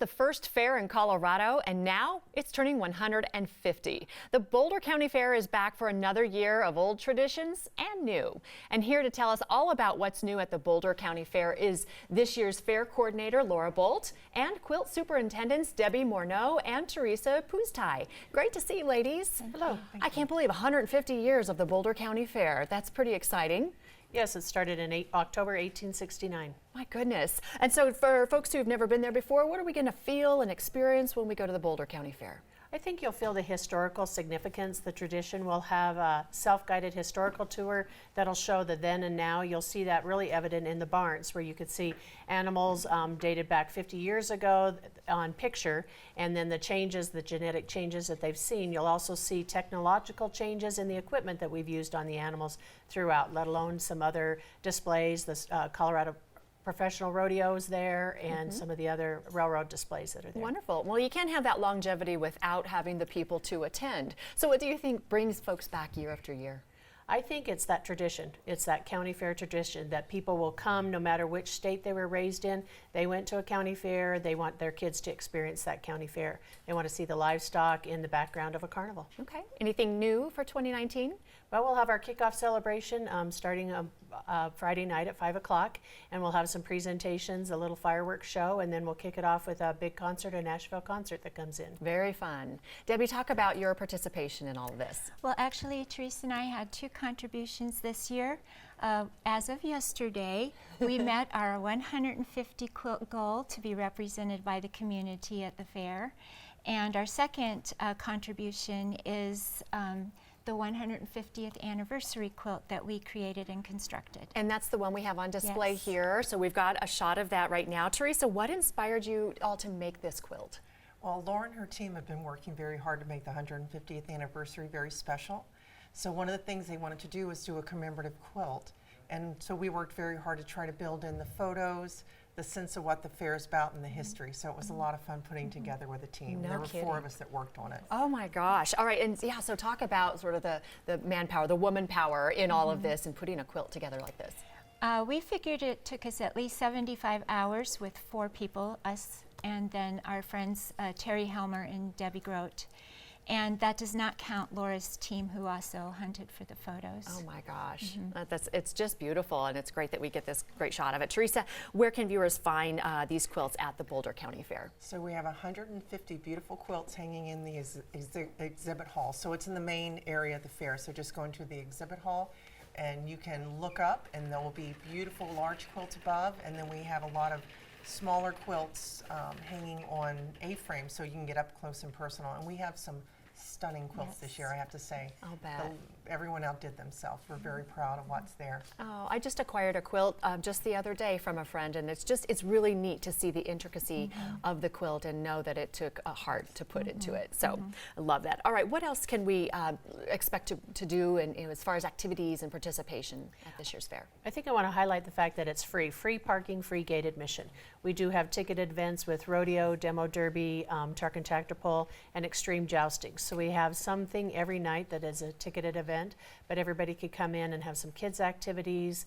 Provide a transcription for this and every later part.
The first fair in Colorado, and now it's turning 150. The Boulder County Fair is back for another year of old traditions and new. And here to tell us all about what's new at the Boulder County Fair is this year's fair coordinator, Laura Bolt, and quilt superintendents, Debbie Morneau and Teresa Puztai. Great to see you, ladies. Hello. I can't believe 150 years of the Boulder County Fair. That's pretty exciting. Yes, it started in October 1869. My goodness. And so for folks who've never been there before, what are we going to feel and experience when we go to the Boulder County Fair? I think you'll feel the historical significance, the tradition. We'll have a self-guided historical tour that'll show the then and now. You'll see that really evident in the barns, where you could see animals dated back 50 years ago on picture, and then the changes, the genetic changes that they've seen. You'll also see technological changes in the equipment that we've used on the animals throughout, let alone some other displays, the Colorado professional rodeos there, and some of the other railroad displays that are there. Wonderful. Well, you can't have that longevity without having the people to attend. So what do you think brings folks back year after year? I think it's that tradition. It's that county fair tradition that people will come no matter which state they were raised in. They went to a county fair. They want their kids to experience that county fair. They want to see the livestock in the background of a carnival. Okay. Anything new for 2019? Well, we'll have our kickoff celebration starting Friday night at 5 o'clock, and we'll have some presentations, a little fireworks show, and then we'll kick it off with a big concert, a Nashville concert that comes in. Very fun. Debbie, talk about your participation in all of this. Well, actually, Teresa and I had 2 contributions this year. As of yesterday, we met our 150 quilt goal to be represented by the community at the fair. And our second contribution is the 150th anniversary quilt that we created and constructed. And that's the one we have on display Yes. here. So we've got a shot of that right now. Teresa, what inspired you all to make this quilt? Well, Laura and her team have been working very hard to make the 150th anniversary very special. So one of the things they wanted to do was do a commemorative quilt. And so we worked very hard to try to build in the photos, the sense of what the fair is about, and the history. So it was a lot of fun putting together with a team. No There were kidding. 4 of us that worked on it. Oh my gosh. All right, and yeah, so talk about sort of the manpower, the woman power in all of this and putting a quilt together like this. We figured it took us at least 75 hours with 4 people, us and then our friends Terry Helmer and Debbie Grote. And that does not count Laura's team, who also hunted for the photos. Oh my gosh, it's just beautiful, and it's great that we get this great shot of it. Teresa, where can viewers find these quilts at the Boulder County Fair? So we have 150 beautiful quilts hanging in the exhibit hall. So it's in the main area of the fair. So just go into the exhibit hall, and you can look up, and there will be beautiful large quilts above, and then we have a lot of smaller quilts hanging on A-frames, so you can get up close and personal. And we have some stunning quilts this year, I have to say. I'll bet. Everyone outdid themselves. We're very proud of what's there. Oh, I just acquired a quilt just the other day from a friend, and it's really neat to see the intricacy of the quilt and know that it took a heart to put into it. So I love that. All right, what else can we expect to do as far as activities and participation at this year's fair? I think I want to highlight the fact that it's free. Free parking, free gate admission. We do have ticketed events with rodeo, demo derby, truck and tractor pull, and extreme jousting. So we have something every night that is a ticketed event, but everybody could come in and have some kids activities,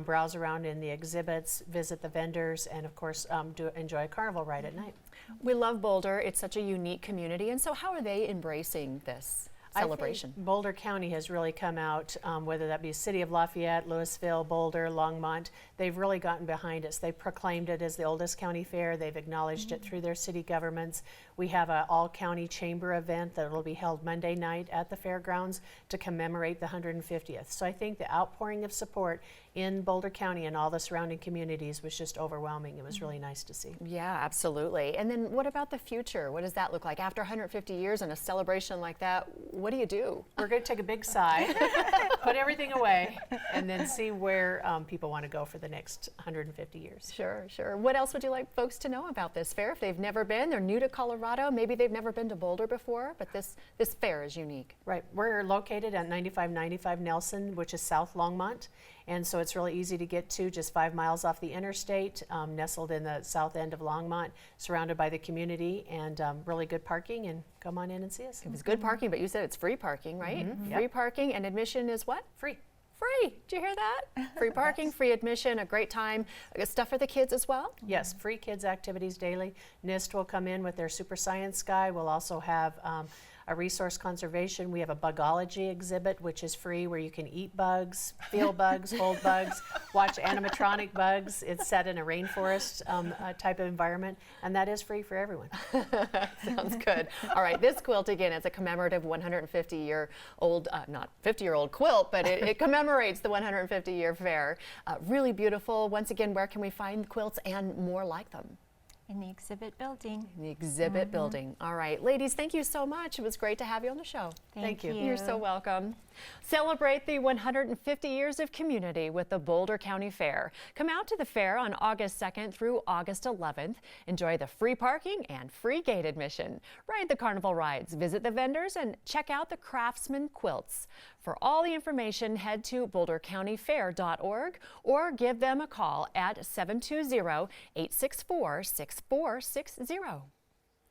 browse around in the exhibits, visit the vendors, and of course enjoy a carnival ride at night. We love Boulder. It's such a unique community, and so how are they embracing this celebration? I think Boulder County has really come out, whether that be City of Lafayette, Louisville, Boulder, Longmont. They've really gotten behind us. They've proclaimed it as the oldest county fair. They've acknowledged it through their city governments. We have an all-county chamber event that will be held Monday night at the fairgrounds to commemorate the 150th. So I think the outpouring of support in Boulder County and all the surrounding communities was just overwhelming. It was really nice to see. Yeah, absolutely. And then what about the future? What does that look like? After 150 years and a celebration like that, what do you do? We're going to take a big sigh, put everything away, and then see where people want to go for the next 150 years. Sure, sure. What else would you like folks to know about this fair? If they've never been, they're new to Colorado, maybe they've never been to Boulder before, but this fair is unique. Right. We're located at 9595 Nelson, which is South Longmont, and so it's really easy to get to, just 5 miles off the interstate, nestled in the south end of Longmont, surrounded by the community, and really good parking, and come on in and see us. It was good parking, but you said it's free parking, right? Free parking, and admission is what? Free. Free. Did you hear that? Free parking, free admission, a great time. Stuff for the kids as well? Yes, free kids activities daily. NIST will come in with their Super Science Guy. We'll also have a resource conservation. We have a bugology exhibit, which is free, where you can eat bugs, feel bugs, hold bugs, watch animatronic bugs. It's set in a rainforest type of environment, and that is free for everyone. Sounds good. All right, this quilt again is a commemorative 150-year-old, not 50-year-old quilt, but it commemorates the 150-year fair. Really beautiful. Once again, where can we find quilts and more like them? In the exhibit building. In the exhibit building. All right, ladies, thank you so much. It was great to have you on the show. Thank you. You're so welcome. Celebrate the 150 years of community with the Boulder County Fair. Come out to the fair on August 2nd through August 11th. Enjoy the free parking and free gate admission. Ride the carnival rides, visit the vendors, and check out the craftsman quilts. For all the information, head to bouldercountyfair.org or give them a call at 720-864-6460.